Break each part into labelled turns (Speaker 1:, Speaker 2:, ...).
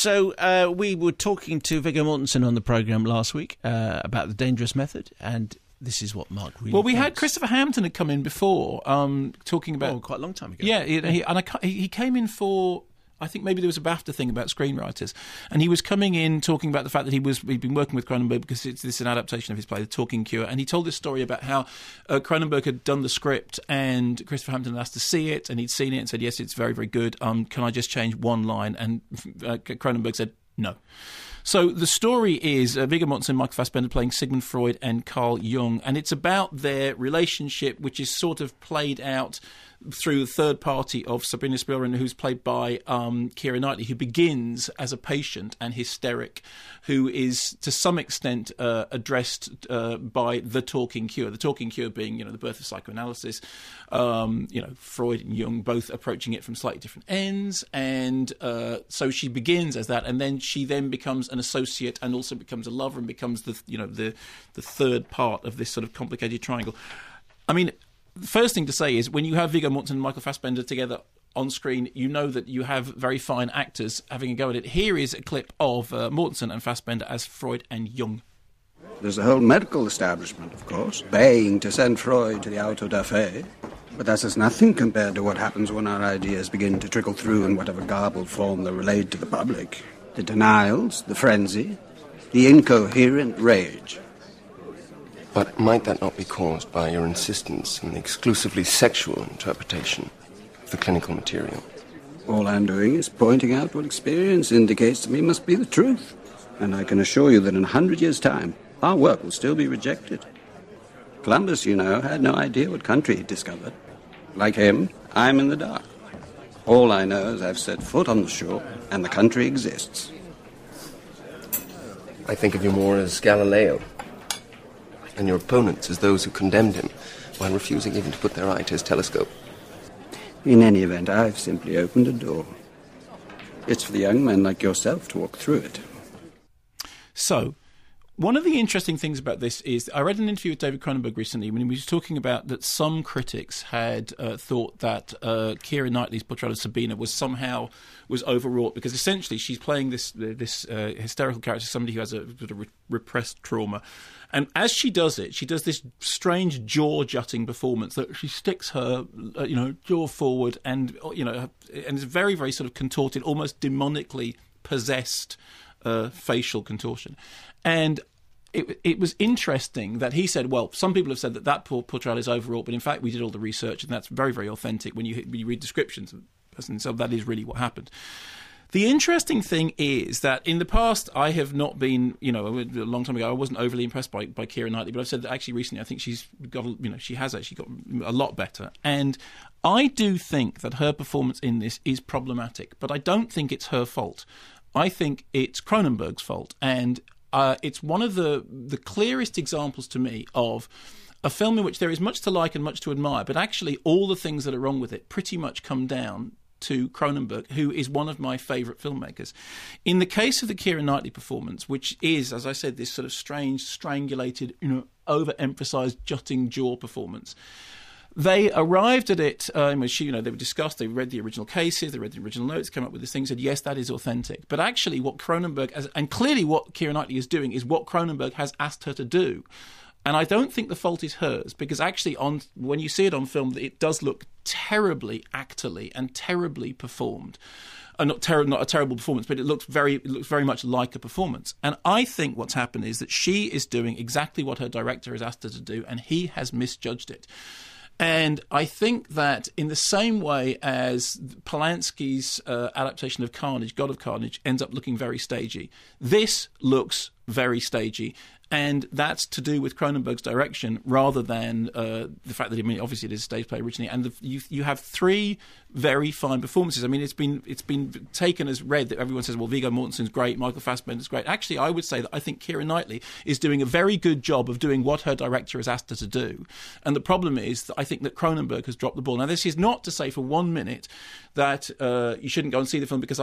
Speaker 1: So we were talking to Viggo Mortensen on the programme last week about The Dangerous Method, and this is what Mark really
Speaker 2: Well, we had Christopher Hampton had come in before, talking about...
Speaker 1: quite a long time ago.
Speaker 2: Yeah, he came in for... I think maybe there was a BAFTA thing about screenwriters, and he was coming in talking about the fact that he'd been working with Cronenberg because this is an adaptation of his play, The Talking Cure, and he told this story about how Cronenberg had done the script and Christopher Hampton had asked to see it, and he'd seen it and said, yes, it's very, very good. Can I just change one line? And Cronenberg said, no. So the story is Viggo Mortensen, Michael Fassbender playing Sigmund Freud and Carl Jung, and it's about their relationship, which is sort of played out through the third party of Sabrina Spielrein, who's played by Keira Knightley, who begins as a patient and hysteric, who is to some extent addressed by The Talking Cure. The Talking Cure being, the birth of psychoanalysis, Freud and Jung both approaching it from slightly different ends, and so she begins as that, and then she becomes an associate and also becomes a lover and becomes the third part of this sort of complicated triangle. I mean, the first thing to say is when you have Viggo Mortensen and Michael Fassbender together on screen, you know that you have very fine actors having a go at it. Here is a clip of Mortensen and Fassbender as Freud and Jung.
Speaker 3: There's a whole medical establishment, of course, baying to send Freud to the auto da fe. But that's as nothing compared to what happens when our ideas begin to trickle through in whatever garbled form they're relayed to the public. The denials, the frenzy, the incoherent rage.
Speaker 4: But might that not be caused by your insistence on the exclusively sexual interpretation of the clinical material?
Speaker 3: All I'm doing is pointing out what experience indicates to me must be the truth. And I can assure you that in 100 years' time, our work will still be rejected. Columbus, had no idea what country he'd discovered. Like him, I'm in the dark. All I know is I've set foot on the shore, and the country exists.
Speaker 4: I think of you more as Galileo, and your opponents as those who condemned him, while refusing even to put their eye to his telescope.
Speaker 3: In any event, I've simply opened a door. It's for the young men like yourself to walk through it.
Speaker 2: So, one of the interesting things about this is I read an interview with David Cronenberg recently when he was talking about that some critics had thought that Keira Knightley's portrayal of Sabina was overwrought because essentially she's playing this hysterical character, somebody who has a sort of repressed trauma. And as she does it, she does this strange jaw-jutting performance that she sticks her, jaw forward and it's very, very sort of contorted, almost demonically possessed facial contortion. And it was interesting that he said, well, some people have said that portrayal is overwrought, but in fact we did all the research and that's very, very authentic when you read descriptions of the person, so that is really what happened. The interesting thing is that in the past I have not been, a long time ago, I wasn't overly impressed by Keira Knightley, but I've said that actually recently I think she's got, she has actually got a lot better. And I do think that her performance in this is problematic, but I don't think it's her fault. I think it's Cronenberg's fault, and it's one of the clearest examples to me of a film in which there is much to like and much to admire, but actually all the things that are wrong with it pretty much come down to Cronenberg, who is one of my favourite filmmakers. In the case of the Keira Knightley performance, which is, as I said, this sort of strange, strangulated, overemphasised jutting jaw performance, they arrived at it, they were discussed, they read the original cases, they read the original notes, came up with this thing, said, yes, that is authentic. But actually what Cronenberg, and clearly what Keira Knightley is doing is what Cronenberg has asked her to do. And I don't think the fault is hers, because actually when you see it on film, it does look terribly actorly and terribly performed. Not a terrible performance, but it looks very much like a performance. And I think what's happened is that she is doing exactly what her director has asked her to do, and he has misjudged it. And I think that in the same way as Polanski's adaptation of Carnage, God of Carnage, ends up looking very stagey, this looks very stagey. And that's to do with Cronenberg's direction rather than the fact that, obviously it is a stage play originally. And you have three very fine performances. I mean, it's been taken as read that everyone says, well, Viggo Mortensen's great, Michael Fassbender's great. Actually, I would say that I think Keira Knightley is doing a very good job of doing what her director has asked her to do. And the problem is that I think that Cronenberg has dropped the ball. Now, this is not to say for 1 minute that you shouldn't go and see the film, because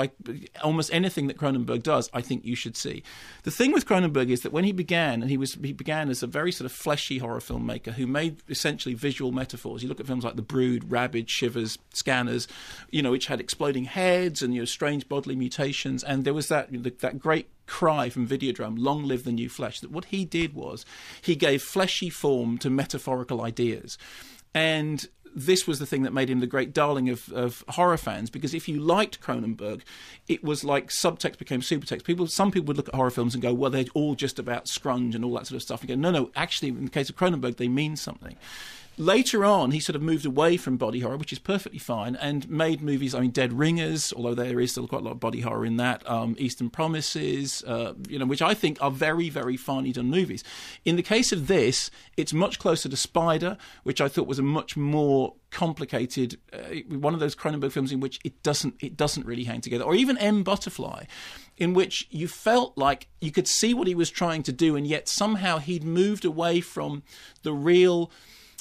Speaker 2: almost anything that Cronenberg does, I think you should see. The thing with Cronenberg is that when he began, began, and he began as a very sort of fleshy horror filmmaker who made essentially visual metaphors. You look at films like The Brood, Rabid, Shivers, Scanners, which had exploding heads and strange bodily mutations, and there was that great cry from Videodrome, long live the new flesh, that what he did was he gave fleshy form to metaphorical ideas. And this was the thing that made him the great darling of horror fans, because if you liked Cronenberg, it was like subtext became supertext. Some people would look at horror films and go, well, they're all just about scrunge and all that sort of stuff. And go, no, actually, in the case of Cronenberg, they mean something. Later on, he sort of moved away from body horror, which is perfectly fine, and made movies, Dead Ringers, although there is still quite a lot of body horror in that, Eastern Promises, which I think are very, very finely done movies. In the case of this, it's much closer to Spider, which I thought was a much more complicated, one of those Cronenberg films in which it doesn't really hang together. Or even M. Butterfly, in which you felt like you could see what he was trying to do, and yet somehow he'd moved away from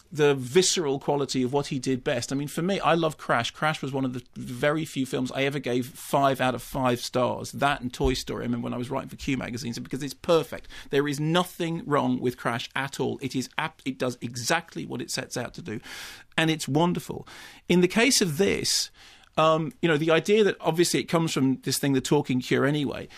Speaker 2: the visceral quality of what he did best. For me, I love Crash. Crash was one of the very few films I ever gave 5 out of 5 stars. That and Toy Story, I remember when I was writing for Q magazines, because it's perfect. There is nothing wrong with Crash at all. It does exactly what it sets out to do, and it's wonderful. In the case of this, the idea that obviously it comes from this thing, The Talking Cure anyway.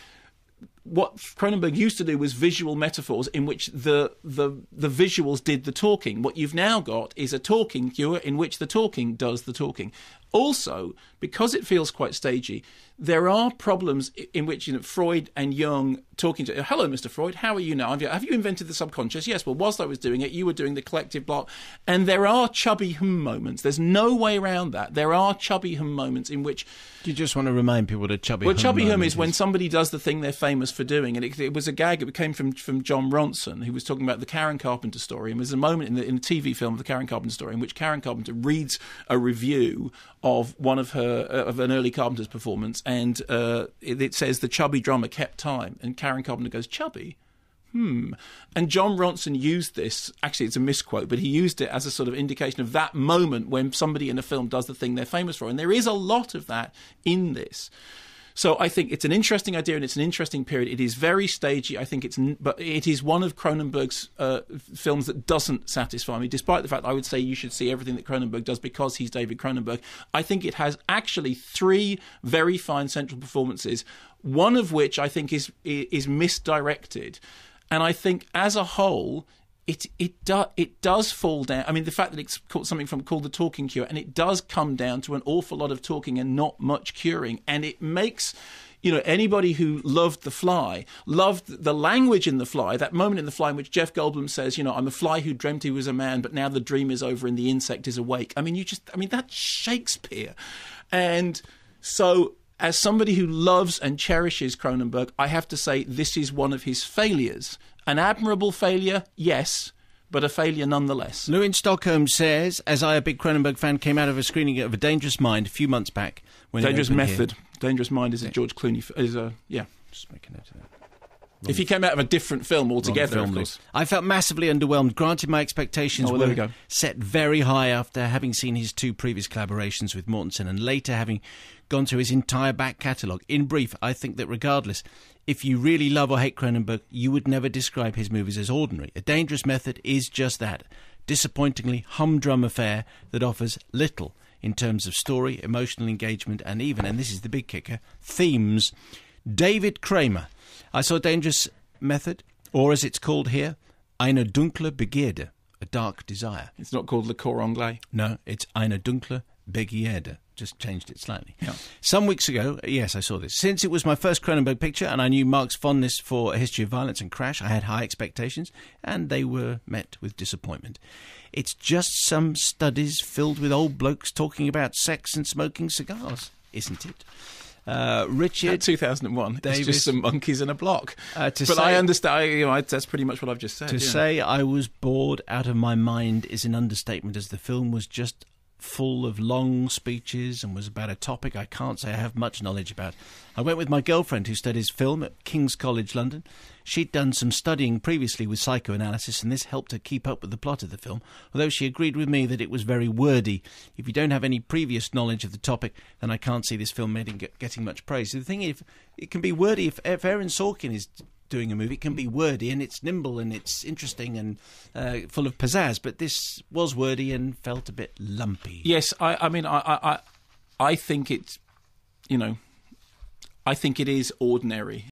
Speaker 2: What Cronenberg used to do was visual metaphors in which the visuals did the talking. What you've now got is a talking cure in which the talking does the talking. Also, because it feels quite stagey, there are problems in which Freud and Jung talking to, hello, Mr. Freud, how are you now? Have you invented the subconscious? Yes, well, whilst I was doing it, you were doing the collective block. And there are chubby moments. There's no way around that. There are chubby moments in which...
Speaker 1: Do you just want to remind people what a chubby
Speaker 2: Well, chubby is when somebody does the thing they're famous for doing. And it was a gag. It came from John Ronson, who was talking about the Karen Carpenter story. And there's a moment in the TV film of the Karen Carpenter story in which Karen Carpenter reads a review of one of an early Carpenter's performance, and it says the chubby drummer kept time, and Karen Carpenter goes, chubby? And John Ronson used this, actually it's a misquote, but he used it as a sort of indication of that moment when somebody in a film does the thing they're famous for, and there is a lot of that in this. So I think it's an interesting idea and it's an interesting period. It is very stagey. I think but it is one of Cronenberg's films that doesn't satisfy me, despite the fact I would say you should see everything that Cronenberg does because he's David Cronenberg. I think it has actually 3 very fine central performances, one of which I think is misdirected. And I think as a whole, it does fall down. The fact that it's called something called The Talking Cure, and it does come down to an awful lot of talking and not much curing, and it makes anybody who loved The Fly, loved the language in The Fly, that moment in The Fly in which Jeff Goldblum says, I'm a fly who dreamt he was a man, but now the dream is over and the insect is awake. That's Shakespeare. And so, as somebody who loves and cherishes Cronenberg, I have to say this is one of his failures. An admirable failure, yes, but a failure nonetheless.
Speaker 1: Lou in Stockholm says, as I, a big Cronenberg fan, came out of a screening of A Dangerous Mind a few months back.
Speaker 2: Dangerous Method. Here. Dangerous Mind is a George Clooney...
Speaker 1: Just making it
Speaker 2: if he came out of a different film altogether, of course.
Speaker 1: I felt massively underwhelmed. Granted, my expectations were set very high after having seen his 2 previous collaborations with Mortensen and later having gone through his entire back catalogue. In brief, I think that regardless, if you really love or hate Cronenberg, you would never describe his movies as ordinary. A Dangerous Method is just that. Disappointingly humdrum affair that offers little in terms of story, emotional engagement, and even, and this is the big kicker, themes. David Kramer. I saw Dangerous Method, or as it's called here, Eine dunkle Begierde, a dark desire.
Speaker 2: It's not called Le Cor Anglais?
Speaker 1: No, it's Eine dunkle Begierde. Just changed it slightly.
Speaker 2: Yeah.
Speaker 1: Some weeks ago, yes, I saw this. Since it was my first Cronenberg picture and I knew Mark's fondness for A History of Violence and Crash, I had high expectations and they were met with disappointment. It's just some studies filled with old blokes talking about sex and smoking cigars, isn't it? Richard,
Speaker 2: 2001.
Speaker 1: Davis,
Speaker 2: it's just some monkeys in a block.
Speaker 1: But
Speaker 2: I understand. That's pretty much what I've just said.
Speaker 1: To say I was bored out of my mind is an understatement, as the film was just full of long speeches and was about a topic I can't say I have much knowledge about. I went with my girlfriend who studies film at King's College London. She'd done some studying previously with psychoanalysis and this helped her keep up with the plot of the film, although she agreed with me that it was very wordy. If you don't have any previous knowledge of the topic, then I can't see this film getting much praise. The thing is, it can be wordy if Aaron Sorkin is doing a movie. It can be wordy and it's nimble and it's interesting and full of pizzazz, but this was wordy and felt a bit lumpy.
Speaker 2: Yes, I mean, I think it's, I think it is ordinary.